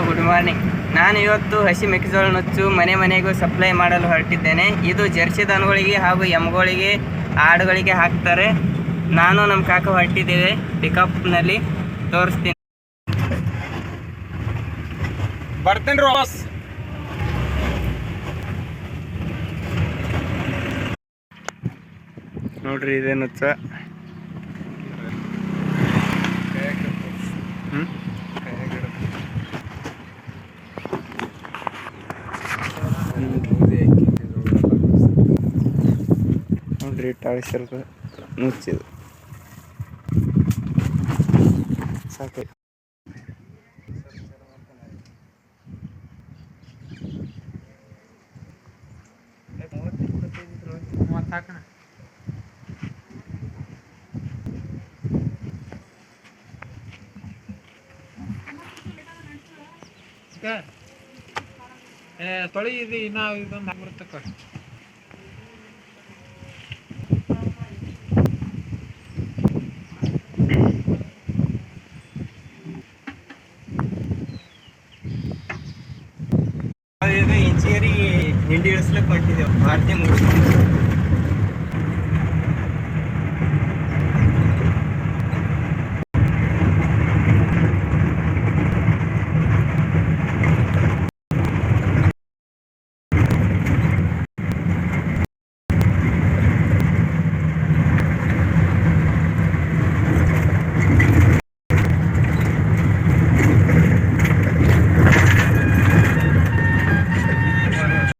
Good morning. ನಾನು ಇವತ್ತು ಹಸಿ ಮೆಕ್ಕೆಜೋಳ ನುಚ್ಚು ಮನೆ ಮನೆಗೂ ಸಪ್ಲೈ ಮಾಡಲು ಹೊರಟಿದ್ದೇನೆ. ಇದು ಜರ್ಸಿ ದನಗಳಿಗೆ ಹಾಗೂ ಎಮ್ಗಳಿಗೆ ಆಡುಗಳಿಗೆ ಹಾಕ್ತಾರೆ. ನಾನು ನಮ್ಮ ಕಾಕ ಹೊರಟಿದ್ದೇವೆ. ಪಿಕಪ್ನಲ್ಲಿ ತೋರಿಸ್ತೀನಿ. ಬರ್ತೇನೆ ವಾಪಸ್. ನೋಡ್ರಿ ಇದೇ ನುಚ್ಚ. ನೋಡ್ರಿ ಟಾಳಿಸಿರೋದು ನುಚ್ಚಿದು ಸಾಕು. ತೊಳಿ ಇದು ಇನ್ನ ಇದೊಂದು ಹಾಕ್ಬಿಡ್ತಕ್ಕ. ಇದು ಇಂಚಿಗೇರಿ ಹಿಂಡಿ ಇಳಿಸ್ಲಿಕ್ಕೆ ಹೊಂಟಿದ್ದೇವೆ. ಭಾರತಿ ಮುಗಿಸ್ಕೊಂಡು